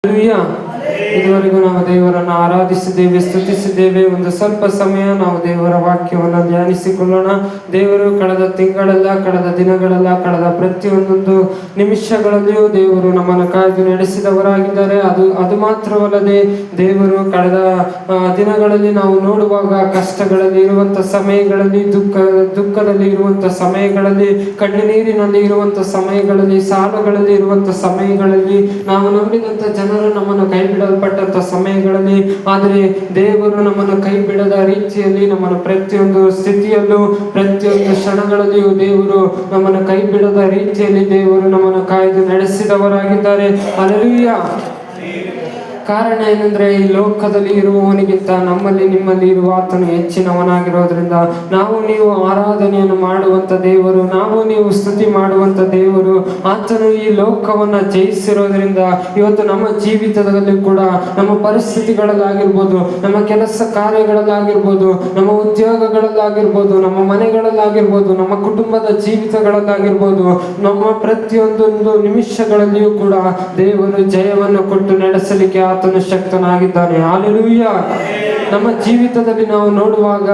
ಇದುವರೆಗೂ ನಾವು ದೇವರನ್ನು ಆರಾಧಿಸಿದ್ದೇವೆ, ಸ್ತುತಿಸಿದ್ದೇವೆ. ಒಂದು ಸ್ವಲ್ಪ ಸಮಯ ನಾವು ದೇವರ ವಾಕ್ಯವನ್ನು ಧ್ಯಾನಿಸಿಕೊಳ್ಳೋಣ. ದೇವರು ಕಳೆದ ತಿಂಗಳೆಲ್ಲ, ಕಳೆದ ದಿನಗಳೆಲ್ಲ, ಕಳೆದ ಪ್ರತಿಯೊಂದೊಂದು ನಿಮಿಷಗಳಲ್ಲಿಯೂ ದೇವರು ನಮ್ಮನ್ನು ಕಾಯ್ದು ನಡೆಸಿದವರಾಗಿದ್ದಾರೆ. ಅದು ಮಾತ್ರವಲ್ಲದೆ ದೇವರು ಕಳೆದ ದಿನಗಳಲ್ಲಿ ನಾವು ನೋಡುವಾಗ ಕಷ್ಟಗಳಲ್ಲಿ ಇರುವಂಥ ಸಮಯಗಳಲ್ಲಿ, ದುಃಖದಲ್ಲಿ ಇರುವಂಥ ಸಮಯಗಳಲ್ಲಿ, ಕಣ್ಣೀರಿನಲ್ಲಿ ಇರುವಂಥ ಸಮಯಗಳಲ್ಲಿ, ಸಾಲಗಳಲ್ಲಿ ಇರುವಂಥ ಸಮಯಗಳಲ್ಲಿ, ನಾವು ನಂಬಿದಂಥ ಜನರು ನಮ್ಮನ್ನು ಕೈ ಬಿಡಲ್ಪಟ್ಟಂತ ಸಮಯಗಳಲ್ಲಿ, ಆದರೆ ದೇವರು ನಮ್ಮನ್ನು ಕೈ ಬಿಡದ ರೀತಿಯಲ್ಲಿ ನಮ್ಮನ್ನು ಪ್ರತಿಯೊಂದು ಸ್ಥಿತಿಯಲ್ಲೂ, ಪ್ರತಿಯೊಂದು ಕ್ಷಣಗಳಲ್ಲಿಯೂ ದೇವರು ನಮ್ಮನ್ನು ಕೈ ಬಿಡದ ರೀತಿಯಲ್ಲಿ ದೇವರು ನಮ್ಮನ್ನು ಕಾಯ್ದು ನಡೆಸಿದವರಾಗಿದ್ದಾರೆ. ಹಲ್ಲೆಲೂಯಾ. ಕಾರಣ ಏನಂದ್ರೆ, ಈ ಲೋಕದಲ್ಲಿ ಇರುವವನಿಗಿಂತ ನಮ್ಮಲ್ಲಿ ನಿಮ್ಮಲ್ಲಿ ಇರುವ ಆತನು ಹೆಚ್ಚಿನವನಾಗಿರೋದ್ರಿಂದ ನಾವು ನೀವು ಆರಾಧನೆಯನ್ನು ಮಾಡುವಂತ ದೇವರು, ನಾವು ನೀವು ಸ್ತುತಿ ಮಾಡುವಂತ ದೇವರು. ಆತನು ಈ ಲೋಕವನ್ನ ಜಯಿಸಿರೋದ್ರಿಂದ ಇವತ್ತು ನಮ್ಮ ಜೀವಿತದಲ್ಲಿ ಕೂಡ, ನಮ್ಮ ಪರಿಸ್ಥಿತಿಗಳಲ್ಲಾಗಿರ್ಬೋದು, ನಮ್ಮ ಕೆಲಸ ಕಾರ್ಯಗಳಲ್ಲಾಗಿರ್ಬೋದು, ನಮ್ಮ ಉದ್ಯೋಗಗಳಲ್ಲಾಗಿರ್ಬೋದು, ನಮ್ಮ ಮನೆಗಳಲ್ಲಾಗಿರ್ಬೋದು, ನಮ್ಮ ಕುಟುಂಬದ ಜೀವಿತಗಳಲ್ಲಾಗಿರ್ಬೋದು, ನಮ್ಮ ಪ್ರತಿಯೊಂದೊಂದು ನಿಮಿಷಗಳಲ್ಲಿಯೂ ಕೂಡ ದೇವರು ಜಯವನ್ನು ಕೊಟ್ಟು ನಡೆಸಲಿಕ್ಕೆ ಆತನು ಶಕ್ತನಾಗಿದ್ದಾನೆ. ಹಲ್ಲೆಲೂಯಾ. ನಮ್ಮ ಜೀವಿತದಲ್ಲಿ ನಾವು ನೋಡುವಾಗ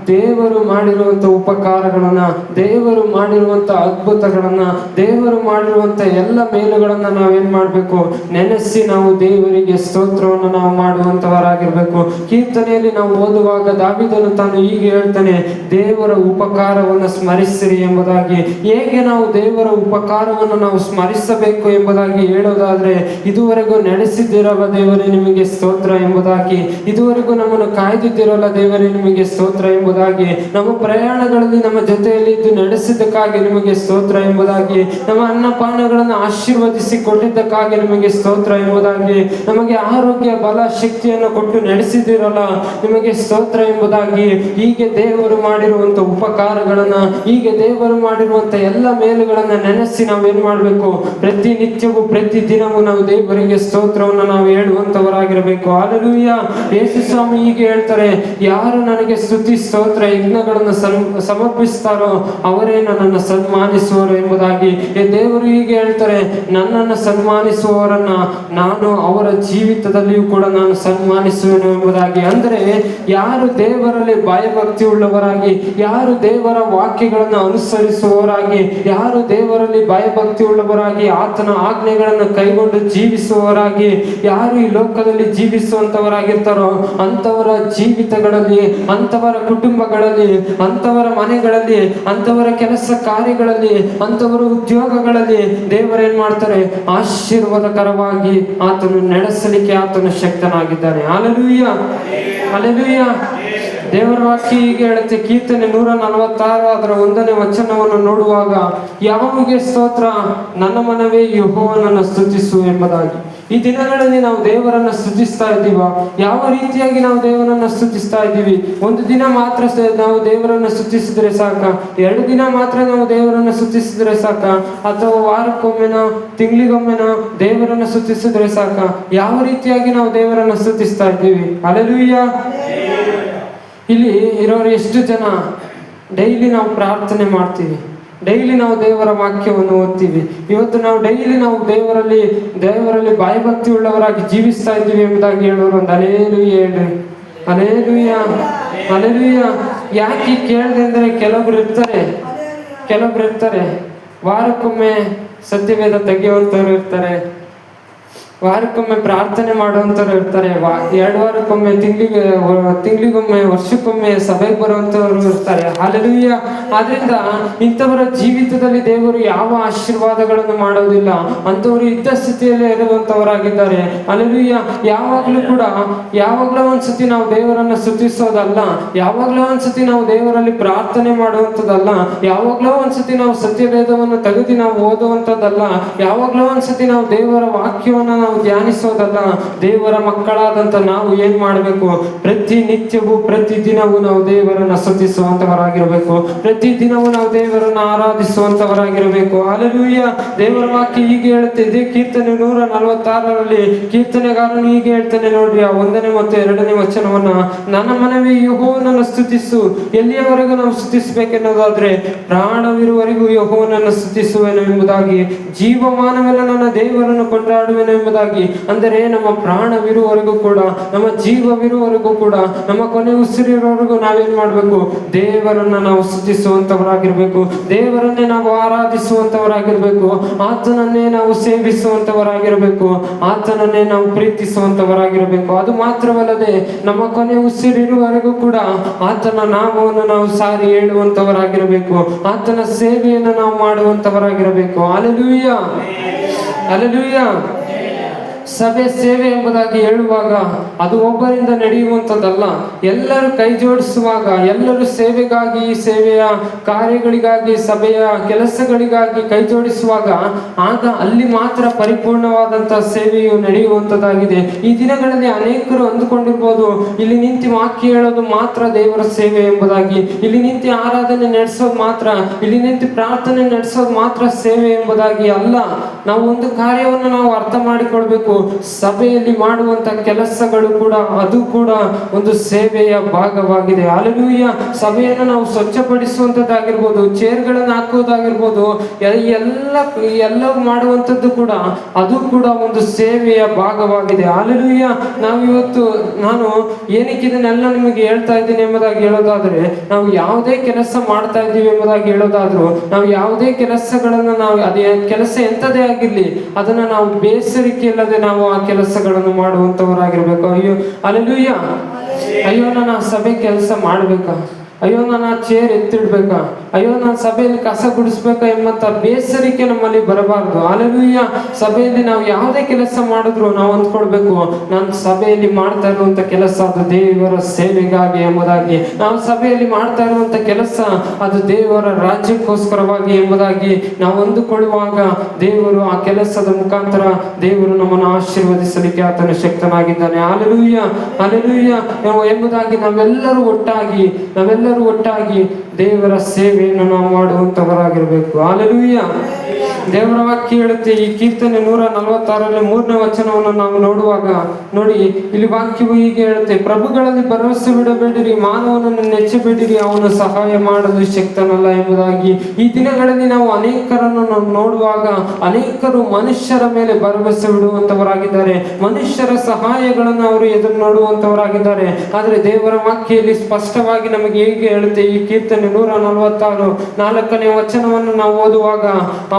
ದೇವರು ಮಾಡಿರುವಂತ ಉಪಕಾರಗಳನ್ನ, ದೇವರು ಮಾಡಿರುವಂತ ಅದ್ಭುತಗಳನ್ನ, ದೇವರು ಮಾಡಿರುವಂತ ಎಲ್ಲ ಮೇಲುಗಳನ್ನ ನಾವೇನ್ ಮಾಡ್ಬೇಕು, ನೆನೆಸಿ ನಾವು ದೇವರಿಗೆ ಸ್ತೋತ್ರವನ್ನು ನಾವು ಮಾಡುವಂತವರಾಗಿರ್ಬೇಕು. ಕೀರ್ತನೆಯಲ್ಲಿ ನಾವು ಓದುವಾಗ ದಾವೀದನು ತಾನು ಹೀಗೆ ಹೇಳ್ತಾನೆ, ದೇವರ ಉಪಕಾರವನ್ನು ಸ್ಮರಿಸಿರಿ ಎಂಬುದಾಗಿ. ಹೇಗೆ ನಾವು ದೇವರ ಉಪಕಾರವನ್ನು ನಾವು ಸ್ಮರಿಸಬೇಕು ಎಂಬುದಾಗಿ ಹೇಳೋದಾದ್ರೆ, ಇದುವರೆಗೂ ನಡೆಸಿದ್ದಿರಲ್ಲ ದೇವರೇ ನಿಮಗೆ ಸ್ತೋತ್ರ ಎಂಬುದಾಗಿ, ಇದುವರೆಗೂ ನಮ್ಮನ್ನು ಕಾಯ್ದಿದ್ದಿರಲ್ಲ ದೇವರೇ ನಿಮಗೆ ಸ್ತೋತ್ರ ಎಂಬುದಾಗಿ, ನಮ್ಮ ಪ್ರಯಾಣಗಳಲ್ಲಿ ನಮ್ಮ ಜೊತೆಯಲ್ಲಿ ಇದ್ದು ನಡೆಸಿದ್ದಕ್ಕಾಗಿ ನಿಮಗೆ ಸ್ತೋತ್ರ ಎಂಬುದಾಗಿ, ನಮ್ಮ ಅನ್ನಪಾನಗಳನ್ನು ಆಶೀರ್ವದಿಸಿ ಕೊಟ್ಟಿದ್ದಕ್ಕಾಗಿ ನಿಮಗೆ ಸ್ತೋತ್ರ ಎಂಬುದಾಗಿ, ನಮಗೆ ಆರೋಗ್ಯ ಬಲ ಶಕ್ತಿಯನ್ನು ಕೊಟ್ಟು ನಡೆಸಿದಿರಲ್ಲ ನಿಮಗೆ ಸ್ತೋತ್ರ ಎಂಬುದಾಗಿ. ಹೀಗೆ ದೇವರು ಮಾಡಿರುವಂತ ಉಪಕಾರಗಳನ್ನ, ಹೀಗೆ ದೇವರು ಮಾಡಿರುವಂತ ಎಲ್ಲ ಮೇಲುಗಳನ್ನ ನೆನೆಸಿ ನಾವೇನ್ ಮಾಡ್ಬೇಕು, ಪ್ರತಿನಿತ್ಯವೂ ಪ್ರತಿ ದಿನವೂ ನಾವು ದೇವರಿಗೆ ಸ್ತೋತ್ರವನ್ನು ನಾವು ಹೇಳುವಂತವರಾಗಿರಬೇಕು. ಹಲ್ಲೆಲೂಯಾ. ಯೇಸು ಸ್ವಾಮಿ ಹೀಗೆ ಹೇಳ್ತಾರೆ, ಯಾರು ನನಗೆ ಸ್ತುತಿ ಸ್ತೋತ್ರ ಯಜ್ಞಗಳನ್ನು ಸಮರ್ಪಿಸ್ತಾರೋ ಅವರೇ ನನ್ನನ್ನು ಸನ್ಮಾನಿಸುವರು ಎಂಬುದಾಗಿ. ದೇವರು ಹೀಗೆ ಹೇಳ್ತಾರೆ, ನನ್ನನ್ನು ಸನ್ಮಾನಿಸುವವರನ್ನ ನಾನು ಅವರ ಜೀವಿತದಲ್ಲಿಯೂ ಕೂಡ ನಾನು ಸನ್ಮಾನಿಸುವೆನು ಎಂಬುದಾಗಿ. ಅಂದರೆ ಯಾರು ದೇವರಲ್ಲಿ ಭಯಭಕ್ತಿ ಉಳ್ಳವರಾಗಿ, ಯಾರು ದೇವರ ವಾಕ್ಯಗಳನ್ನು ಅನುಸರಿಸುವವರಾಗಿ, ಯಾರು ದೇವರಲ್ಲಿ ಭಯಭಕ್ತಿ ಉಳ್ಳವರಾಗಿ, ಆತನ ಆಜ್ಞೆಗಳನ್ನು ಕೈಗೊಂಡು ಜೀವಿಸುವವರಾಗಿ ಯಾರು ಈ ಲೋಕದಲ್ಲಿ ಜೀವಿಸುವಂತವರಾಗಿರ್ತಾರೋ ಅಂಥವರ ಜೀವಿತಗಳಲ್ಲಿ, ಅಂಥವರ ಕುಟುಂಬಗಳಲ್ಲಿ, ಅಂಥವರ ಮನೆಗಳಲ್ಲಿ, ಅಂಥವರ ಕೆಲಸ ಕಾರ್ಯಗಳಲ್ಲಿ, ಅಂಥವರ ಉದ್ಯೋಗಗಳಲ್ಲಿ ದೇವರೇನ್ ಮಾಡ್ತಾರೆ, ಆಶೀರ್ವಾದಕರವಾಗಿ ಆತನು ನಡೆಸಲಿಕ್ಕೆ ಆತನು ಶಕ್ತನಾಗಿದ್ದಾನೆ. ಹಲ್ಲೆಲೂಯಾ. ಹಲ್ಲೆಲೂಯಾ. ದೇವರ ವಾಕ್ಯ ಹೀಗೆ ಹೇಳುತ್ತೆ, ಕೀರ್ತನೆ 146 ಅದರ 1ನೇ ವಚನವನ್ನು ನೋಡುವಾಗ, ಯೆಹೋವನಿಗೆ ಸ್ತೋತ್ರ, ನನ್ನ ಮನವೇ ಯೆಹೋವನನ್ನು ಸ್ತುತಿಸು ಎಂಬುದಾಗಿ. ಈ ದಿನಗಳಲ್ಲಿ ನಾವು ದೇವರನ್ನು ಸ್ತುತಿಸ್ತಾ ಇದ್ದೀವ? ಯಾವ ರೀತಿಯಾಗಿ ನಾವು ದೇವರನ್ನು ಸ್ತುತಿಸ್ತಾ ಇದ್ದೀವಿ? ಒಂದು ದಿನ ಮಾತ್ರ ನಾವು ದೇವರನ್ನು ಸ್ತುತಿಸಿದ್ರೆ ಸಾಕ? 2 ದಿನ ಮಾತ್ರ ನಾವು ದೇವರನ್ನು ಸ್ತುತಿಸಿದ್ರೆ ಸಾಕ? ಅಥವಾ ವಾರಕ್ಕೊಮ್ಮೆನೋ ತಿಂಗಳಿಗೊಮ್ಮೆನೋ ದೇವರನ್ನು ಸ್ತುತಿಸಿದ್ರೆ ಸಾಕ? ಯಾವ ರೀತಿಯಾಗಿ ನಾವು ದೇವರನ್ನು ಸ್ತುತಿಸ್ತಾ ಇದ್ದೀವಿ? ಹಲ್ಲೆಲೂಯಾ. ಇಲ್ಲಿ ಇರೋರು ಎಷ್ಟು ಜನ ಡೈಲಿ ನಾವು ಪ್ರಾರ್ಥನೆ ಮಾಡ್ತೀವಿ, ಡೈಲಿ ನಾವು ದೇವರ ವಾಕ್ಯವನ್ನು ಓದ್ತೀವಿ? ಇವತ್ತು ನಾವು ಡೈಲಿ ನಾವು ದೇವರಲ್ಲಿ ಭಯಭಕ್ತಿ ಉಳ್ಳವರಾಗಿ ಜೀವಿಸ್ತಾ ಇದ್ದೀವಿ ಎಂಬುದಾಗಿ ಹೇಳೋರು ಒಂದು ಹಲ್ಲೆಲೂಯಾ ಹೇಳ್ರಿ. ಹಲ್ಲೆಲೂಯಾ. ಹಲ್ಲೆಲೂಯಾ. ಯಾಕೆ ಕೇಳಿದೆ ಅಂದರೆ, ಕೆಲವೊಬ್ರು ಇರ್ತಾರೆ ವಾರಕ್ಕೊಮ್ಮೆ ಸತ್ಯವೇದ ತೆಗೆಯುವಂಥವ್ರು ಇರ್ತಾರೆ, ವಾರಕ್ಕೊಮ್ಮೆ ಪ್ರಾರ್ಥನೆ ಮಾಡುವಂಥವ್ರು ಇರ್ತಾರೆ, 2 ವಾರಕ್ಕೊಮ್ಮೆ, ತಿಂಗಳಿಗೊಮ್ಮೆ, ವರ್ಷಕ್ಕೊಮ್ಮೆ ಸಭೆಗೆ ಬರುವಂಥವ್ರು ಇರ್ತಾರೆ. ಹಲ್ಲೆಲೂಯಾ. ಆದ್ರಿಂದ ಇಂಥವರ ಜೀವಿತದಲ್ಲಿ ದೇವರು ಯಾವ ಆಶೀರ್ವಾದಗಳನ್ನು ಮಾಡೋದಿಲ್ಲ, ಅಂಥವರು ಇದ್ದ ಸ್ಥಿತಿಯಲ್ಲೇ ಇರುವಂಥವರಾಗಿದ್ದಾರೆ. ಹಲ್ಲೆಲೂಯಾ. ಯಾವಾಗಲೂ ಒಂದ್ಸತಿ ನಾವು ದೇವರನ್ನು ಸ್ತುತಿಸೋದಲ್ಲ, ಯಾವಾಗಲೂ ಒಂದ್ಸತಿ ನಾವು ದೇವರಲ್ಲಿ ಪ್ರಾರ್ಥನೆ ಮಾಡುವಂಥದ್ದಲ್ಲ, ಯಾವಾಗಲೂ ಒಂದ್ಸತಿ ನಾವು ಸತ್ಯವೇದವನ್ನು ತೆಗೆದು ನಾವು ಓದುವಂಥದ್ದಲ್ಲ, ಯಾವಾಗಲೂ ಒಂದ್ಸತಿ ನಾವು ದೇವರ ವಾಕ್ಯವನ್ನು ನಾವು ಧ್ಯಾನಿಸೋದಲ್ಲ. ದೇವರ ಮಕ್ಕಳಾದಂತ ನಾವು ಏನ್ ಮಾಡಬೇಕು, ಪ್ರತಿನಿತ್ಯವೂ ಪ್ರತಿದಿನವೂ ನಾವು ದೇವರನ್ನ ಸ್ತುತಿಸುವಂತವರಾಗಿರಬೇಕು, ಪ್ರತಿದಿನವೂ ನಾವು ದೇವರನ್ನ ಆರಾಧಿಸುವಂತವರಾಗಿರಬೇಕು. ಹಲ್ಲೆಲೂಯಾ. ದೇವರ ವಾಕ್ಯ ಹೀಗೆ ಹೇಳುತ್ತೆ, ಇದೇ ಕೀರ್ತನೆ 146ರಲ್ಲಿ ಕೀರ್ತನೆಗಾರನು ಹೀಗೆ ಹೇಳ್ತಾನೆ ನೋಡ್ರಿ, ಆ 1ನೇ ಮತ್ತು 2ನೇ ವಚನವನ್ನ, ನನ್ನ ಮನವೇ ಯೆಹೋವನನ್ನು ಸ್ತುತಿಸು. ಎಲ್ಲಿಯವರೆಗೂ ನಾವು ಸ್ತುತಿಸಬೇಕೆನ್ನೋದಾದ್ರೆ, ಪ್ರಾಣವಿರುವವರೆಗೂ ಯೆಹೋವನನ್ನು ಸ್ತುತಿಸುವೆನು ಎಂಬುದಾಗಿ, ಜೀವಮಾನವೆಲ್ಲ ನನ್ನ ದೇವರನ್ನು ಕೊಂಡಾಡುವೆನು ಎಂಬುದಾಗಿ ಎಂಬುದಾಗಿ, ಅಂದರೆ ನಮ್ಮ ಪ್ರಾಣವಿರುವವರೆಗೂ ಕೂಡ, ನಮ್ಮ ಜೀವವಿರುವವರೆಗೂ ಕೂಡ, ನಮ್ಮ ಕೊನೆ ಉಸಿರಿರೋವರೆಗೂ ನಾವೇನ್ ಮಾಡ್ಬೇಕು? ದೇವರನ್ನ ನಾವು ಸ್ತುತಿಸುವಂತವರಾಗಿರ್ಬೇಕು, ದೇವರನ್ನೇ ನಾವು ಆರಾಧಿಸುವಂತವರಾಗಿರ್ಬೇಕು, ಆತನನ್ನೇ ನಾವು ಸೇವಿಸುವಂತವರಾಗಿರ್ಬೇಕು, ಆತನನ್ನೇ ನಾವು ಪ್ರೀತಿಸುವಂತವರಾಗಿರ್ಬೇಕು. ಅದು ಮಾತ್ರವಲ್ಲದೆ ನಮ್ಮ ಕೊನೆ ಉಸಿರಿರುವವರೆಗೂ ಕೂಡ ಆತನ ನಾಮವನ್ನು ನಾವು ಸಾರಿ ಹೇಳುವಂತವರಾಗಿರಬೇಕು, ಆತನ ಸೇವೆಯನ್ನು ನಾವು ಮಾಡುವಂತವರಾಗಿರಬೇಕು. Hallelujah, hallelujah. ಸಭೆ ಸೇವೆ ಎಂಬುದಾಗಿ ಹೇಳುವಾಗ ಅದು ಒಬ್ಬರಿಂದ ನಡೆಯುವಂಥದ್ದಲ್ಲ. ಎಲ್ಲರೂ ಕೈ ಜೋಡಿಸುವಾಗ, ಎಲ್ಲರೂ ಸೇವೆಗಾಗಿ, ಸೇವೆಯ ಕಾರ್ಯಗಳಿಗಾಗಿ, ಸಭೆಯ ಕೆಲಸಗಳಿಗಾಗಿ ಕೈ ಜೋಡಿಸುವಾಗ ಆಗ ಅಲ್ಲಿ ಮಾತ್ರ ಪರಿಪೂರ್ಣವಾದಂತಹ ಸೇವೆಯು ನಡೆಯುವಂಥದ್ದಾಗಿದೆ. ಈ ದಿನಗಳಲ್ಲಿ ಅನೇಕರು ಅಂದುಕೊಂಡಿರ್ಬೋದು, ಇಲ್ಲಿ ನಿಂತು ವಾಕ್ಯ ಹೇಳೋದು ಮಾತ್ರ ದೇವರ ಸೇವೆ ಎಂಬುದಾಗಿ, ಇಲ್ಲಿ ನಿಂತು ಆರಾಧನೆ ನಡೆಸೋದು ಮಾತ್ರ, ಇಲ್ಲಿ ನಿಂತು ಪ್ರಾರ್ಥನೆ ನಡೆಸೋದು ಮಾತ್ರ ಸೇವೆ ಎಂಬುದಾಗಿ ಅಲ್ಲ. ನಾವು ಒಂದು ಕಾರ್ಯವನ್ನು ನಾವು ಅರ್ಥ ಮಾಡಿಕೊಳ್ಬೇಕು. ಸಭೆಯಲ್ಲಿ ಮಾಡುವಂತ ಕೆಲಸಗಳು ಕೂಡ ಅದು ಕೂಡ ಒಂದು ಸೇವೆಯ ಭಾಗವಾಗಿದೆ. ಹಲ್ಲೆಲೂಯಾ. ಸಭೆಯನ್ನು ನಾವು ಸ್ವಚ್ಛಪಡಿಸುವಂತದ್ದಾಗಿರ್ಬೋದು, ಚೇರ್ಗಳನ್ನು ಹಾಕುವುದಾಗಿರ್ಬೋದು, ಎಲ್ಲ ಮಾಡುವಂಥದ್ದು ಕೂಡ ಅದು ಕೂಡ ಒಂದು ಸೇವೆಯ ಭಾಗವಾಗಿದೆ. ಹಲ್ಲೆಲೂಯಾ. ನಾವಿವತ್ತು ನಾನು ಏನಕ್ಕೆ ಇದನ್ನೆಲ್ಲ ನಿಮಗೆ ಹೇಳ್ತಾ ಇದ್ದೀನಿ ಎಂಬುದಾಗಿ ಹೇಳೋದಾದ್ರೆ, ನಾವು ಯಾವುದೇ ಕೆಲಸ ಮಾಡ್ತಾ ಇದ್ದೀವಿ ಎಂಬುದಾಗಿ ಹೇಳೋದಾದ್ರು, ನಾವು ಯಾವುದೇ ಕೆಲಸಗಳನ್ನು ನಾವು ಅದೇ ಕೆಲಸ ಎಂಥದೇ ಆಗಿರ್ಲಿ ಅದನ್ನ ನಾವು ಬೇಸರಿಕೆ ಇಲ್ಲದೆ ನಾವು ಆ ಕೆಲಸಗಳನ್ನು ಮಾಡುವಂತವರಾಗಿರ್ಬೇಕು. ಅಯ್ಯೋ ಹಲ್ಲೆಲೂಯಾ, ಅಯ್ಯೋ ನಾನು ಆ ಸಭೆ ಕೆಲಸ ಮಾಡ್ಬೇಕಾ, ಅಯ್ಯೋ ನಾನು ಆ ಚೇರ್ ಎತ್ತಿಡ್ಬೇಕಾ, ಅಯ್ಯೋ ನಾನು ಸಭೆಯಲ್ಲಿ ಕಸ ಗುಡಿಸ್ಬೇಕಾ ಎಂಬಂತ ಬೇಸರಿಕೆ ನಮ್ಮಲ್ಲಿ ಬರಬಾರ್ದು. ಹಲ್ಲೆಲೂಯಾ. ಸಭೆಯಲ್ಲಿ ನಾವು ಯಾವುದೇ ಕೆಲಸ ಮಾಡಿದ್ರು ನಾವು ಅಂದ್ಕೊಳ್ಬೇಕು, ನಾನು ಸಭೆಯಲ್ಲಿ ಮಾಡ್ತಾ ಇರುವಂತ ಕೆಲಸ ಅದು ದೇವರ ಸೇವೆಗಾಗಿ ಎಂಬುದಾಗಿ, ನಾವು ಸಭೆಯಲ್ಲಿ ಮಾಡ್ತಾ ಇರುವಂತ ಕೆಲಸ ಅದು ದೇವರ ರಾಜ್ಯಕ್ಕೋಸ್ಕರವಾಗಿ ಎಂಬುದಾಗಿ ನಾವು ಅಂದುಕೊಳ್ಳುವಾಗ ದೇವರು ಆ ಕೆಲಸದ ಮುಖಾಂತರ ದೇವರು ನಮ್ಮನ್ನು ಆಶೀರ್ವದಿಸಲಿಕ್ಕೆ ಆತನ ಶಕ್ತನಾಗಿದ್ದಾನೆ. ಹಲ್ಲೆಲೂಯಾ, ಹಲ್ಲೆಲೂಯಾ ಎಂಬುದಾಗಿ ನಾವೆಲ್ಲರೂ ಒಟ್ಟಾಗಿ ದೇವರ ಸೇವೆಯನ್ನು ನಾವು ಮಾಡುವಂತವರಾಗಿರ್ಬೇಕು. ಹಲ್ಲೆಲೂಯಾ. ದೇವರ ವಾಕ್ಯ ಹೇಳುತ್ತೆ, ಈ ಕೀರ್ತನೆ 146ರಲ್ಲಿ 3ನೇ ವಚನವನ್ನು ನಾವು ನೋಡುವಾಗ ನೋಡಿ, ಇಲ್ಲಿ ವಾಕ್ಯವು ಹೀಗೆ ಹೇಳುತ್ತೆ, ಪ್ರಭುಗಳಲ್ಲಿ ಭರವಸೆ ಬಿಡಬೇಡಿರಿ, ಮಾನವನನ್ನು ನೆಚ್ಚಬೇಡಿರಿ, ಅವನು ಸಹಾಯ ಮಾಡಲು ಶಕ್ತನಲ್ಲ ಎಂಬುದಾಗಿ. ಈ ದಿನಗಳಲ್ಲಿ ನಾವು ಅನೇಕರನ್ನು ನಾವು ನೋಡುವಾಗ ಅನೇಕರು ಮನುಷ್ಯರ ಮೇಲೆ ಭರವಸೆ ಬಿಡುವಂತವರಾಗಿದ್ದಾರೆ, ಮನುಷ್ಯರ ಸಹಾಯಗಳನ್ನು ಅವರು ಎದುರು ನೋಡುವಂತವರಾಗಿದ್ದಾರೆ. ಆದರೆ ದೇವರ ವಾಕ್ಯದಲ್ಲಿ ಸ್ಪಷ್ಟವಾಗಿ ನಮಗೆ ಹೇಗೆ ಹೇಳುತ್ತೆ, ಈ ಕೀರ್ತನೆ 146 4ನೇ ವಚನವನ್ನು ನಾವು ಓದುವಾಗ,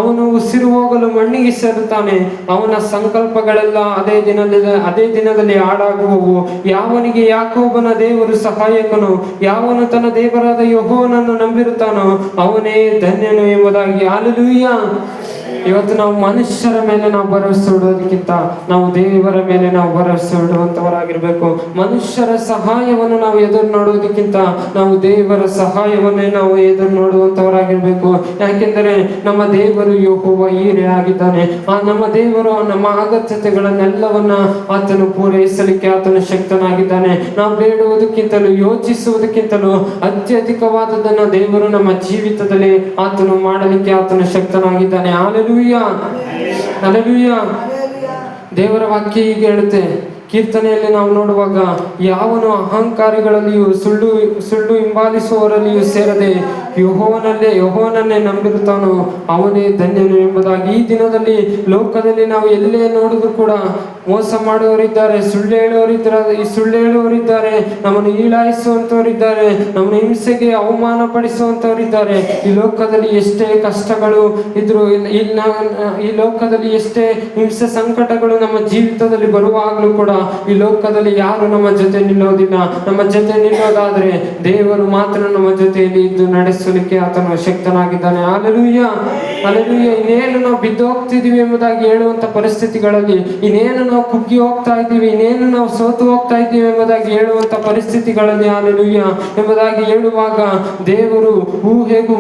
ಅವನು ಉಸಿರು ಹೋಗಲು ಮಣ್ಣಿಗೆ ಸೇರುತ್ತಾನೆ, ಅವನ ಸಂಕಲ್ಪಗಳೆಲ್ಲ ಅದೇ ದಿನದಲ್ಲಿ ಹಾಳಾಗುವವು. ಯಾವನಿಗೆ ಯಾಕೋಬನ ದೇವರು ಸಹಾಯಕನು, ಯಾವನು ತನ್ನ ದೇವರಾದ ಯೆಹೋವನನ್ನು ನಂಬಿರುತ್ತಾನೋ ಅವನೇ ಧನ್ಯನು ಎಂಬುದಾಗಿ. ಹಲ್ಲೆಲೂಯಾ. ಇವತ್ತು ನಾವು ಮನುಷ್ಯರ ಮೇಲೆ ನಾವು ಭರವಸೆ ಇಡುವುದಕ್ಕಿಂತ ನಾವು ದೇವರ ಮೇಲೆ ನಾವು ಭರವಸೆ ಇಡುವಂತವರಾಗಿರ್ಬೇಕು. ಮನುಷ್ಯರ ಸಹಾಯವನ್ನು ನಾವು ಎದುರು ನೋಡುವುದಕ್ಕಿಂತ ನಾವು ದೇವರ ಸಹಾಯವನ್ನೇ ನಾವು ಎದುರು ನೋಡುವಂತವರಾಗಿರ್ಬೇಕು. ಯಾಕೆಂದರೆ ನಮ್ಮ ದೇವರು ಯೆಹೋವ ಈರೆ ಆಗಿದ್ದಾನೆ. ನಮ್ಮ ದೇವರು ನಮ್ಮ ಅಗತ್ಯತೆಗಳನ್ನೆಲ್ಲವನ್ನ ಆತನು ಪೂರೈಸಲಿಕ್ಕೆ ಆತನು ಶಕ್ತನಾಗಿದ್ದಾನೆ. ನಾವು ಬೇಡುವುದಕ್ಕಿಂತಲೂ ಯೋಚಿಸುವುದಕ್ಕಿಂತಲೂ ಅತ್ಯಧಿಕವಾದದನ್ನ ದೇವರು ನಮ್ಮ ಜೀವಿತದಲ್ಲಿ ಆತನು ಮಾಡಲಿಕ್ಕೆ ಆತನು ಶಕ್ತನಾಗಿದ್ದಾನೆ. Hallelujah, hallelujah. ದೇವರ ವಾಕ್ಯ ಹೀಗೆ ಹೇಳುತ್ತೆ, ಕೀರ್ತನೆಯಲ್ಲಿ ನಾವು ನೋಡುವಾಗ, ಯಾವನು ಅಹಂಕಾರಿಗಳಲ್ಲಿಯೂ ಸುಳ್ಳು ಹಿಂಬಾಲಿಸುವವರಲ್ಲಿಯೂ ಸೇರದೆ ಯೆಹೋವನನ್ನೇ ನಂಬಿರುತ್ತಾನೋ ಅವನೇ ಧನ್ಯನು ಎಂಬುದಾಗಿ. ಈ ದಿನದಲ್ಲಿ ಲೋಕದಲ್ಲಿ ನಾವು ಎಲ್ಲೇ ನೋಡಿದ್ರು ಕೂಡ ಮೋಸ ಮಾಡುವವರಿದ್ದಾರೆ, ಸುಳ್ಳು ಹೇಳುವವರಿದ್ದಾರೆ, ನಮ್ಮನ್ನು ಹೀಳಾಯಿಸುವಂತವರಿದ್ದಾರೆ, ನಮ್ಮನ್ನು ಹಿಂಸೆಗೆ ಅವಮಾನ ಪಡಿಸುವಂತವರಿದ್ದಾರೆ. ಈ ಲೋಕದಲ್ಲಿ ಎಷ್ಟೇ ಕಷ್ಟಗಳು ಇದ್ರು, ಈ ಲೋಕದಲ್ಲಿ ಎಷ್ಟೇ ಹಿಂಸೆ ಸಂಕಟಗಳು ನಮ್ಮ ಜೀವಿತದಲ್ಲಿ ಬರುವಾಗಲೂ ಕೂಡ ಈ ಲೋಕದಲ್ಲಿ ಯಾರು ನಮ್ಮ ಜೊತೆ ನಿಲ್ಲೋದಿಲ್ಲ. ನಮ್ಮ ಜೊತೆ ನಿಲ್ಲೋದಾದ್ರೆ ದೇವರು ಮಾತ್ರ ನಮ್ಮ ಜೊತೆಯಲ್ಲಿ ಇದ್ದು ನಡೆಸಲಿಕ್ಕೆ ಆತನು ಶಕ್ತನಾಗಿದ್ದಾನೆ. Hallelujah, hallelujah. ಇನ್ನೇನು ನಾವು ಬಿದ್ದು ಹೋಗ್ತಿದೀವಿ ಎಂಬುದಾಗಿ ಹೇಳುವಂತ ಪರಿಸ್ಥಿತಿಗಳಲ್ಲಿ, ಇನ್ನೇನು ನಾವು ಕುಗ್ಗಿ ಹೋಗ್ತಾ ಇದ್ದೀವಿ, ಇನ್ನೇನು ನಾವು ಸೋತು ಹೋಗ್ತಾ ಇದ್ದೀವಿ ಎಂಬುದಾಗಿ ಹೇಳುವಂತ ಪರಿಸ್ಥಿತಿಗಳಲ್ಲಿ ಹಲ್ಲೆಲೂಯಾ ಎಂಬುದಾಗಿ ಹೇಳುವಾಗ ದೇವರು ಊಹೆಗೂ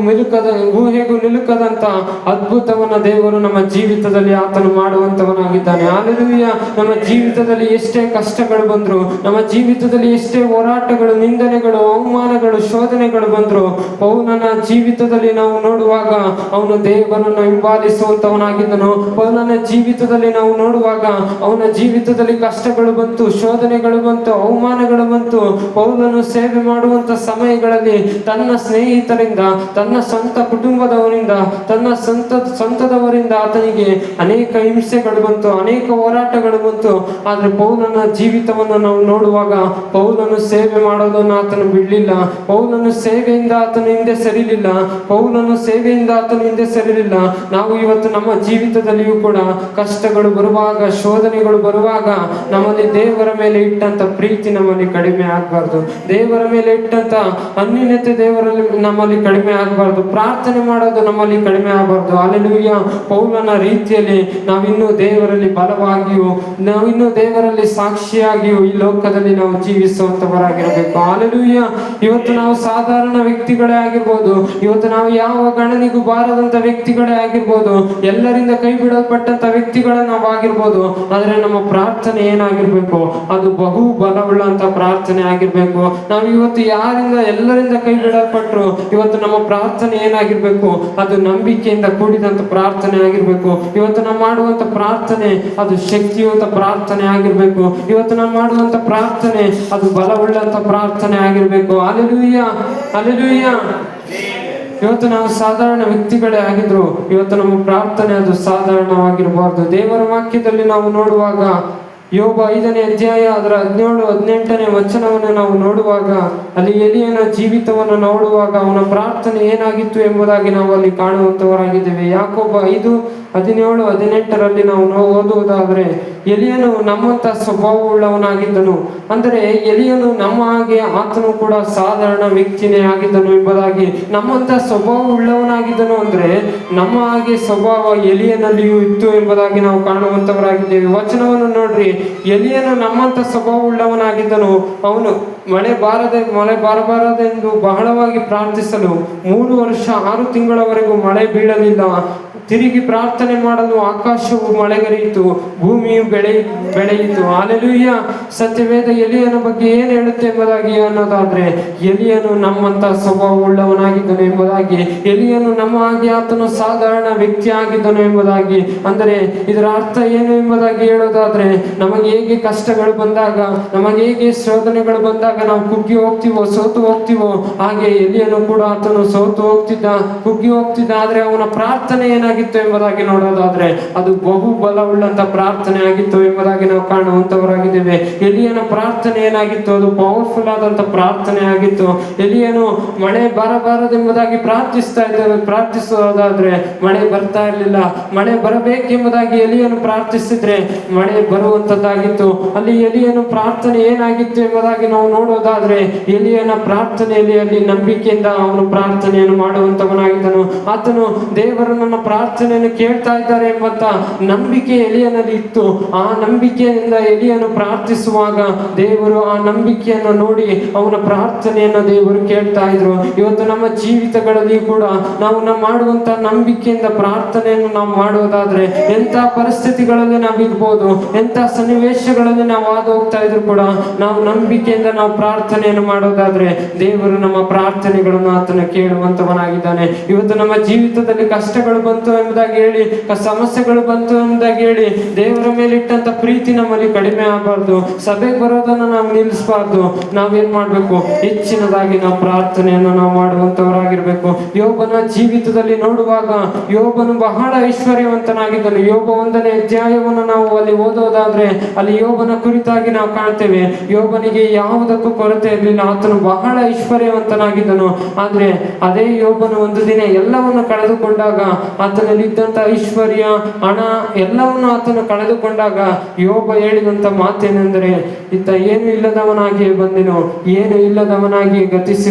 ನಿಲುಕದಂತ ಅದ್ಭುತವನ್ನ ದೇವರು ನಮ್ಮ ಜೀವಿತದಲ್ಲಿ ಆತನು ಮಾಡುವಂತವನಾಗಿದ್ದಾನೆ. ಹಲ್ಲೆಲೂಯಾ. ನಮ್ಮ ಜೀವಿತದಲ್ಲಿ ಎಷ್ಟೇ ಕಷ್ಟಗಳು ಬಂದ್ರು, ನಮ್ಮ ಜೀವಿತದಲ್ಲಿ ಎಷ್ಟೇ ಹೋರಾಟಗಳು, ನಿಂದನೆಗಳು, ಅವಮಾನಗಳು, ಶೋಧನೆಗಳು ಬಂದ್ರು, ಪೌಲನ ಜೀವಿತದಲ್ಲಿ ನಾವು ನೋಡುವಾಗ ಅವನು ದೇವರ ದೇವರನ್ನು ಹಿಂಬಾಲಿಸುವಂತವನಾಗಿದ್ದನು. ಪೌಲನ ಜೀವಿತದಲ್ಲಿ ನಾವು ನೋಡುವಾಗ ಅವನ ಜೀವಿತದಲ್ಲಿ ಕಷ್ಟಗಳು ಬಂತು, ಶೋಧನೆಗಳು ಬಂತು, ಅವಮಾನಗಳು ಬಂತು. ಪೌಲನು ಸೇವೆ ಮಾಡುವಂತ ಸಮಯಗಳಲ್ಲಿ ತನ್ನ ಸ್ನೇಹಿತರಿಂದ, ತನ್ನ ಸ್ವಂತ ಕುಟುಂಬದವರಿಂದ, ತನ್ನ ಸ್ವಂತದವರಿಂದ ಆತನಿಗೆ ಅನೇಕ ಹಿಂಸೆಗಳು ಬಂತು, ಅನೇಕ ಹೋರಾಟಗಳು ಬಂತು. ಆದ್ರೆ ಪೌಲನ ಜೀವಿತವನ್ನು ನಾವು ನೋಡುವಾಗ ಪೌಲನು ಸೇವೆ ಮಾಡೋದನ್ನು ಆತನು ಬಿಡಲಿಲ್ಲ. ಪೌಲನು ಸೇವೆಯಿಂದ ಆತನು ಹಿಂದೆ ಸರಿಲಿಲ್ಲ. ಪೌಲನು ಸೇವೆಯಿಂದ ಆತನು ಹಿಂದೆ ಸರಿಲಿಲ್ಲ. ನಾವು ಇವತ್ತು ನಮ್ಮ ಜೀವಿತದಲ್ಲಿಯೂ ಕೂಡ ಕಷ್ಟಗಳು ಬರುವಾಗ, ಶೋಧನೆಗಳು ಬರುವಾಗ ನಮ್ಮಲ್ಲಿ ದೇವರ ಮೇಲೆ ಇಟ್ಟಂತ ಪ್ರೀತಿ ನಮ್ಮಲ್ಲಿ ಕಡಿಮೆ ಆಗಬಾರ್ದು. ದೇವರ ಮೇಲೆ ಇಟ್ಟಂತ ಅನ್ಯೋನ್ಯತೆ ದೇವರಲ್ಲಿ ನಮ್ಮಲ್ಲಿ ಕಡಿಮೆ ಆಗಬಾರ್ದು. ಪ್ರಾರ್ಥನೆ ಮಾಡೋದು ನಮ್ಮಲ್ಲಿ ಕಡಿಮೆ ಆಗಬಾರ್ದು. ಹಲ್ಲೆಲೂಯಾ. ಪೌಲನ ರೀತಿಯಲ್ಲಿ ನಾವಿನ್ನೂ ದೇವರಲ್ಲಿ ಬಲವಾಗಿಯೂ, ನಾವಿನ್ನೂ ದೇವರಲ್ಲಿ ಸಾಕ್ಷಿಯಾಗಿಯೂ ಈ ಲೋಕದಲ್ಲಿ ನಾವು ಜೀವಿಸುವಂತವರಾಗಿರಬೇಕು. ಹಲ್ಲೆಲೂಯಾ. ಇವತ್ತು ನಾವು ಸಾಧಾರಣ ವ್ಯಕ್ತಿಗಳೇ ಆಗಿರ್ಬೋದು, ಇವತ್ತು ನಾವು ಯಾವ ಗಣನಿಗೂ ಬಾರದಂತ ವ್ಯಕ್ತಿಗಳೇ ಆಗಿರ್ಬೋದು, ಎಲ್ಲರಿಂದ ಕೈ ಬಿಡಲ್ಪಟ್ಟಂತ ವ್ಯಕ್ತಿಗಳ ನಾವು ಆಗಿರ್ಬೋದು. ಆದ್ರೆ ನಮ್ಮ ಪ್ರಾರ್ಥನೆ ಏನಾಗಿರ್ಬೇಕು? ಅದು ಬಹು ಬಲವುಳ್ಳಂತ ಪ್ರಾರ್ಥನೆ ಆಗಿರ್ಬೇಕು. ನಾವು ಇವತ್ತು ಎಲ್ಲರಿಂದ ಕೈ ಬಿಡಲ್ಪಟ್ರು, ಇವತ್ತು ನಮ್ಮ ಪ್ರಾರ್ಥನೆ ಏನಾಗಿರ್ಬೇಕು? ಅದು ನಂಬಿಕೆಯಿಂದ ಕೂಡಿದಂತ ಪ್ರಾರ್ಥನೆ ಆಗಿರ್ಬೇಕು. ಇವತ್ತು ನಾವು ಮಾಡುವಂತ ಪ್ರಾರ್ಥನೆ ಅದು ಶಕ್ತಿಯುತ ಪ್ರಾರ್ಥನೆ ಆಗಿರ್ಬೇಕು. ಇವತ್ತು ನಾವು ಮಾಡುವಂತ ಪ್ರಾರ್ಥನೆ ಅದು ಬಲವುಳ್ಳಂತ ಪ್ರಾರ್ಥನೆ ಆಗಿರ್ಬೇಕು. Hallelujah, hallelujah. ಇವತ್ತು ನಾವು ಸಾಧಾರಣ ವ್ಯಕ್ತಿಗಳೇ ಆಗಿದ್ರು, ಇವತ್ತು ನಮ್ಮ ಪ್ರಾರ್ಥನೆ ಅದು ಸಾಧಾರಣವಾಗಿರಬಾರ್ದು. ದೇವರ ವಾಕ್ಯದಲ್ಲಿ ನಾವು ನೋಡುವಾಗ ಯೋಬ 5ನೇ ಅಧ್ಯಾಯ ಅದರ 17-18ನೇ ವಚನವನ್ನು ನಾವು ನೋಡುವಾಗ, ಅಲ್ಲಿ ಎಲಿಯನ ಜೀವಿತವನ್ನು ನೋಡುವಾಗ ಅವನ ಪ್ರಾರ್ಥನೆ ಏನಾಗಿತ್ತು ಎಂಬುದಾಗಿ ನಾವು ಅಲ್ಲಿ ಕಾಣುವಂತವರಾಗಿದ್ದೇವೆ. ಯಾಕೋಬ 5:17-18ರಲ್ಲಿ ನಾವು ಓದುವುದಾದ್ರೆ, ಎಲಿಯನು ನಮ್ಮಂತ ಸ್ವಭಾವವುಳ್ಳವನಾಗಿದ್ದನು. ಅಂದರೆ ಎಲಿಯನು ನಮ್ಮ ಹಾಗೆ ಆತನು ಕೂಡ ಸಾಧಾರಣ ವ್ಯಕ್ತಿನೇ ಆಗಿದ್ದನು ಎಂಬುದಾಗಿ. ನಮ್ಮಂತ ಸ್ವಭಾವವುಳ್ಳವನಾಗಿದ್ದನು ಅಂದ್ರೆ ನಮ್ಮ ಹಾಗೆ ಸ್ವಭಾವ ಎಲಿಯನಲ್ಲಿಯೂ ಇತ್ತು ಎಂಬುದಾಗಿ ನಾವು ಕಾಣುವಂತವರಾಗಿದ್ದೇವೆ. ವಚನವನ್ನು ನೋಡ್ರಿ, ಎಲಿಯನು ನಮ್ಮಂತ ಸ್ವಭಾವವುಳ್ಳವನಾಗಿದ್ದನು. ಅವನು ಮಳೆ ಬರಬಾರದೆಂದು ಬಹಳವಾಗಿ ಪ್ರಾರ್ಥಿಸಲು 3 ವರ್ಷ 6 ತಿಂಗಳವರೆಗೂ ಮಳೆ ಬೀಳಲಿಲ್ಲ. ತಿರುಗಿ ಪ್ರಾರ್ಥನೆ ಮಾಡಲು ಆಕಾಶವು ಮಳೆಗರೆಯಿತು, ಭೂಮಿಯು ಬೆಳೆಯಿತು. ಹಲ್ಲೆಲೂಯಾ. ಸತ್ಯವೇದ ಎಲಿಯನ ಬಗ್ಗೆ ಏನು ಹೇಳುತ್ತೆ ಎಂಬುದಾಗಿ ಅನ್ನೋದಾದ್ರೆ, ಎಲಿಯನು ನಮ್ಮಂತ ಸ್ವಭಾವವುಳ್ಳವನಾಗಿದ್ದನು ಎಂಬುದಾಗಿ, ಎಲಿಯನು ನಮ್ಮ ಹಾಗೆ ಆತನು ಸಾಧಾರಣ ವ್ಯಕ್ತಿ ಆಗಿದ್ದನು ಎಂಬುದಾಗಿ. ಅಂದರೆ ಇದರ ಅರ್ಥ ಏನು ಎಂಬುದಾಗಿ ಹೇಳೋದಾದ್ರೆ, ನಮಗೆ ಹೇಗೆ ಕಷ್ಟಗಳು ಬಂದಾಗ, ನಮಗೆ ಹೇಗೆ ಶೋಧನೆಗಳು ಬಂದಾಗ ನಾವು ಕುಗ್ಗಿ ಹೋಗ್ತೀವೋ, ಸೋತು ಹೋಗ್ತೀವೋ, ಹಾಗೆ ಎಲಿಯನು ಕೂಡ ಆತನು ಸೋತು ಹೋಗ್ತಿದ್ದ, ಕುಗ್ಗಿ ಹೋಗ್ತಿದ್ದ. ಆದ್ರೆ ಅವನ ಪ್ರಾರ್ಥನೆ ಏನಾಗಿತ್ತು ಎಂಬುದಾಗಿ ನೋಡೋದಾದ್ರೆ ಅದು ಬಹು ಬಲವುಳ್ಳಂತ ಪ್ರಾರ್ಥನೆ ಆಗಿತ್ತು ಎಂಬುದಾಗಿ ನಾವು ಕಾಣುವಂತವರಾಗಿದ್ದೇವೆ. ಎಲಿಯನ ಪ್ರಾರ್ಥನೆ ಏನಾಗಿತ್ತು? ಅದು ಪವರ್ಫುಲ್ ಆದಂತ ಪ್ರಾರ್ಥನೆ ಆಗಿತ್ತು. ಎಲಿಯನು ಮಳೆ ಬರಬಾರದೆಂಬುದಾಗಿ ಪ್ರಾರ್ಥಿಸೋದಾದ್ರೆ ಮಳೆ ಬರ್ತಾ ಇರಲಿಲ್ಲ. ಮಳೆ ಬರಬೇಕೆಂಬುದಾಗಿ ಎಲಿಯನು ಪ್ರಾರ್ಥಿಸಿದ್ರೆ ಮಳೆ ಬರುವಂತದ್ದಾಗಿತ್ತು. ಅಲ್ಲಿ ಎಲಿಯನು ಪ್ರಾರ್ಥನೆ ಏನಾಗಿತ್ತು ಎಂಬುದಾಗಿ ನಾವು ನೋಡೋದಾದ್ರೆ, ಎಲಿಯನ ಪ್ರಾರ್ಥನೆಯಲ್ಲಿ ಅಲ್ಲಿ ನಂಬಿಕೆಯಿಂದ ಅವನು ಪ್ರಾರ್ಥನೆಯನ್ನು ಮಾಡುವಂತವನಾಗಿದ್ದನು. ಆತನು ದೇವರು ನನ್ನ ಪ್ರಾರ್ಥನೆಯನ್ನು ಕೇಳ್ತಾ ಇದ್ದಾರೆ ಎಂಬಂತ ನಂಬಿಕೆ ಎಲಿಯನಲ್ಲಿ ಇತ್ತು. ಆ ನಂಬಿಕೆಯಿಂದ ಎಲಿಯನು ಪ್ರಾರ್ಥಿಸುವಾಗ ದೇವರು ಆ ನಂಬಿಕೆಯನ್ನು ನೋಡಿ ಅವನ ಪ್ರಾರ್ಥನೆಯನ್ನು ದೇವರು ಕೇಳ್ತಾ ಇದ್ರು. ಇವತ್ತು ನಮ್ಮ ಜೀವಿತಗಳಲ್ಲಿ ಕೂಡ ನಾವು ಮಾಡುವಂತ ನಂಬಿಕೆಯಿಂದ ಪ್ರಾರ್ಥನೆಯನ್ನು ನಾವು ಮಾಡೋದಾದ್ರೆ, ಎಂತ ಪರಿಸ್ಥಿತಿಗಳಲ್ಲಿ ನಾವು ಇರ್ಬೋದು, ಎಂತ ಸನ್ನಿವೇಶಗಳಲ್ಲಿ ನಾವು ಹಾದು ಹೋಗ್ತಾ ಇದ್ರು ಕೂಡ ನಾವು ನಂಬಿಕೆಯಿಂದ ನಾವು ಪ್ರಾರ್ಥನೆಯನ್ನು ಮಾಡೋದಾದ್ರೆ ದೇವರು ನಮ್ಮ ಪ್ರಾರ್ಥನೆಗಳನ್ನು ಆತನ ಕೇಳುವಂತವನಾಗಿದ್ದಾನೆ. ಇವತ್ತು ನಮ್ಮ ಜೀವಿತದಲ್ಲಿ ಕಷ್ಟಗಳು ಬಂತು ಎಂಬುದಾಗಿ ಹೇಳಿ, ಸಮಸ್ಯೆಗಳು ಬಂತು ಎಂಬುದಾಗಿ ಹೇಳಿ ದೇವರ ಮೇಲೆ ಇಟ್ಟಂತ ಪ್ರೀತಿ ನಮ್ಮಲ್ಲಿ ಕಡಿಮೆ ಆಗಬಾರ್ದು. ಸಭೆಗೆ ಬರೋದನ್ನು ನಾವು ನಿಲ್ಲಿಸಬಾರ್ದು. ನಾವೇನ್ ಮಾಡ್ಬೇಕು? ಹೆಚ್ಚಿನದಾಗಿ ನಾವು ಪ್ರಾರ್ಥನೆಯನ್ನು ನಾವು ಮಾಡುವಂತವರಾಗಿರ್ಬೇಕು. ಯೋಬನ ಜೀವಿತದಲ್ಲಿ ನೋಡುವಾಗ ಯೋಬನು ಬಹಳ ಐಶ್ವರ್ಯವಂತನಾಗಿದ್ದನು. ಯೋಬ 1ನೇ ಅಧ್ಯಾಯವನ್ನು ನಾವು ಅಲ್ಲಿ ಓದೋದಾದ್ರೆ ಅಲ್ಲಿ ಯೋಬನ ಕುರಿತಾಗಿ ನಾವು ಕಾಣ್ತೇವೆ. ಯೋಬನಿಗೆ ಯಾವುದಕ್ಕೂ ಕೊರತೆ ಇರಲಿಲ್ಲ. ಆತನು ಬಹಳ ಐಶ್ವರ್ಯವಂತನಾಗಿದ್ದನು. ಆದ್ರೆ ಅದೇ ಯೋಬನು ಒಂದು ದಿನ ಎಲ್ಲವನ್ನು ಕಳೆದುಕೊಂಡಾಗ, ಆತನಲ್ಲಿ ಇದ್ದಂತ ಐಶ್ವರ್ಯ, ಹಣ ಎಲ್ಲವನ್ನು ಆತನು ಕಳೆದುಕೊಂಡಾಗ ಯೋಬ ಹೇಳಿದಂತ ಮಾತೇನೆಂದರೆ, ಇತ್ತ ಏನು ಇಲ್ಲದವನಾಗಿ ಬಂದೆನು, ಏನು ಇಲ್ಲದವನಾಗಿ ಗತಿಸಿ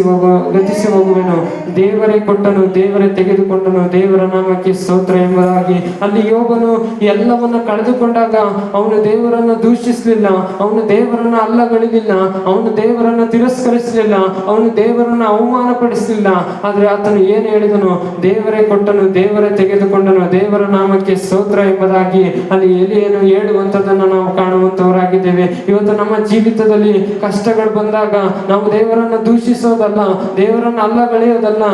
ಹೋಗುವೆನು. ದೇವರೇ ಕೊಟ್ಟನು, ದೇವರೇ ತೆಗೆದುಕೊಂಡನು, ದೇವರ ನಾಮಕ್ಕೆ ಸ್ತೋತ್ರ ಎಂಬುದಾಗಿ. ಅಲ್ಲಿ ಯೋಬನು ಎಲ್ಲವನ್ನ ಕಳೆದುಕೊಂಡಾಗ ಅವನು ದೇವರನ್ನು ದೂಷಿಸಲಿಲ್ಲ, ಅವನು ದೇವರನ್ನು ಅಲ್ಲಗಳಿಲಿಲ್ಲ, ಅವನು ದೇವರನ್ನು ತಿರಸ್ಕರಿಸಲಿಲ್ಲ, ಅವನು ದೇವರನ್ನು ಅವಮಾನ ಪಡಿಸಲಿಲ್ಲ. ಆದ್ರೆ ಆತನು ಏನು ಹೇಳಿದನು? ದೇವರೇ ಕೊಟ್ಟನು, ದೇವರೇ ತೆಗೆದು ತೆಗೆದುಕೊಂಡನು. ದೇವರ ನಾಮಕ್ಕೆ ಸ್ತೋತ್ರ ಎಂಬುದಾಗಿ ಅಲ್ಲಿ ಎಲಿಯನು ಹೇಳುವಂಥದ್ದನ್ನು ನಾವು ಕಾಣುವಂತವರಾಗಿದ್ದೇವೆ. ಇವತ್ತು ನಮ್ಮ ಜೀವಿತದಲ್ಲಿ ಕಷ್ಟಗಳು ಬಂದಾಗ ನಾವು ದೇವರನ್ನು ದೂಷಿಸೋದಲ್ಲ, ದೇವರನ್ನು ಅಲ್ಲಗಳೆಯೋದಲ್ಲ,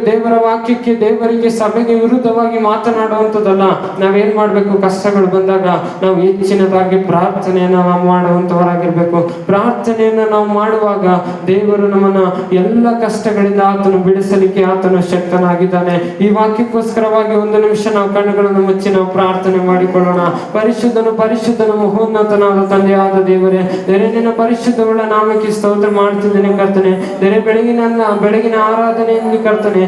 ದೇವರ ವಾಕ್ಯಕ್ಕೆ, ದೇವರಿಗೆ, ಸಭೆಗೆ ವಿರುದ್ಧವಾಗಿ ಮಾತನಾಡುವಂಥದ್ದಲ್ಲ. ನಾವೇನ್ ಮಾಡ್ಬೇಕು? ಕಷ್ಟಗಳು ಬಂದಾಗ ನಾವು ಹೆಚ್ಚಿನದಾಗಿ ಪ್ರಾರ್ಥನೆಯನ್ನು ನಾವು ಮಾಡುವಂತವರಾಗಿರ್ಬೇಕು. ಪ್ರಾರ್ಥನೆಯನ್ನು ನಾವು ಮಾಡುವಾಗ ದೇವರು ನಮ್ಮನ್ನ ಎಲ್ಲ ಕಷ್ಟಗಳಿಂದ ಆತನು ಬಿಡಿಸಲಿಕ್ಕೆ ಆತನು ಶಕ್ತನಾಗಿದ್ದಾನೆ. ಈ ವಾಕ್ಯಕ್ಕೋಸ್ಕರವಾಗಿ ಒಂದು ನಿಮಿಷ ನಾವು ಕಣ್ಣುಗಳನ್ನು ಮುಚ್ಚಿ ನಾವು ಪ್ರಾರ್ಥನೆ ಮಾಡಿಕೊಳ್ಳೋಣ. ಪರಿಶುದ್ಧನು ಮಹೋನ್ನತನಾದ ತಂದೆಯಾದ ದೇವರೇ, ನಿನ್ನ ಪರಿಶುದ್ಧವುಳ್ಳ ನಾಮಕ್ಕೆ ಸ್ತೋತ್ರ ಮಾಡ್ತಿದ್ದೇನೆ ಕರ್ತನೆ. ಬೆಳಗಿನ ಆರಾಧನೆಯಲ್ಲಿ ಕರ್ತನೆ,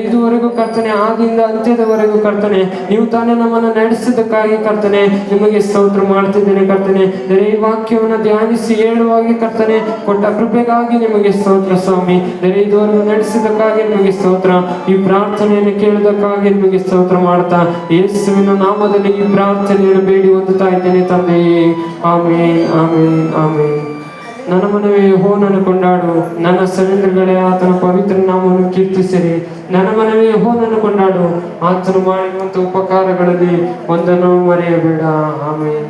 ಇದುವರೆಗೂ ಕರ್ತನೆ, ಆದಿಯಿಂದ ಅಂತ್ಯದವರೆಗೂ ಕರ್ತನೆ, ನೀವು ತಾನೇ ನಮ್ಮನ್ನು ನಡೆಸಿದ್ದಕ್ಕಾಗಿ ಕರ್ತನೆ ನಿಮಗೆ ಸ್ತೋತ್ರ ಮಾಡ್ತಿದ್ದೇನೆ ಕರ್ತನೆ. ಈ ವಾಕ್ಯವನ್ನು ಧ್ಯಾನಿಸಿ ಹೇಳುವಾಗಿ ಕರ್ತನೆ ಕೊಟ್ಟ ಕೃಪೆಗಾಗಿ ನಿಮಗೆ ಸ್ತೋತ್ರ ಸ್ವಾಮಿ. ಇದುವರೆಗೂ ನಡೆಸಿದ್ದಕ್ಕಾಗಿ ನಿಮಗೆ ಸ್ತೋತ್ರ. ಈ ಪ್ರಾರ್ಥನೆಯನ್ನು ಕೇಳಿದಕ್ಕಾಗಿ ನಿಮಗೆ ಸ್ತೋತ್ರ ಮಾಡ್ತಾ ಯೇಸುವಿನ ನಾಮದಲ್ಲಿ ಈ ಪ್ರಾರ್ಥನೆಯನ್ನು ಬೇಡಿ ಹೊಂದುತ್ತಾ ಇದ್ದೇನೆ ತಂದೆಯೇ. ಆಮೇನ್, ಆಮೇನ್, ಆಮೇನ್. ನನ್ನ ಮನವೇ ಯೆಹೋವನನ್ನು ಕೊಂಡಾಡು, ನನ್ನ ಸೆರೆಂದ್ರಗಳೇ ಆತನ ಪವಿತ್ರ ನಾಮವನ್ನು ಕೀರ್ತಿಸಿರಿ. ನನ್ನ ಮನವೇ ಯೆಹೋವನನ್ನು ಕೊಂಡಾಡು, ಆತನು ಮಾಡಿರುವಂಥ ಉಪಕಾರಗಳಲ್ಲಿ ಒಂದನ್ನು ಮರೆಯಬೇಡ. ಆಮೇನ್,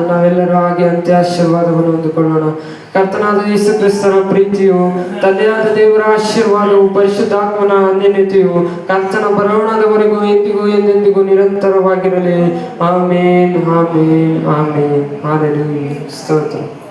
ನಾವೆಲ್ಲರೂ ಹಾಗೆ ಅಂತ್ಯಾಶೀರ್ವಾದವನ್ನು ಹೊಂದಿಕೊಳ್ಳೋಣ. ಕರ್ತನಾದ ಯೇಸು ಕ್ರಿಸ್ತನ ಪ್ರೀತಿಯು, ತಂದೆಯಾದ ದೇವರ ಆಶೀರ್ವಾದವು, ಪರಿಶುದ್ಧಾತ್ಮನ ಅನ್ಯೋನ್ಯತೆಯು ಕರ್ತನ ಬರೋಣದವರೆಗೂ ಎಂದಿಗೂ ಎಂದೆಂದಿಗೂ ನಿರಂತರವಾಗಿರಲಿ. ಆಮೇನ್, ಆಮೇನ್, ಆಮೇನ್. ಹಾಲೆಲೂಯಾ. ಸ್ತೋತ್ರ.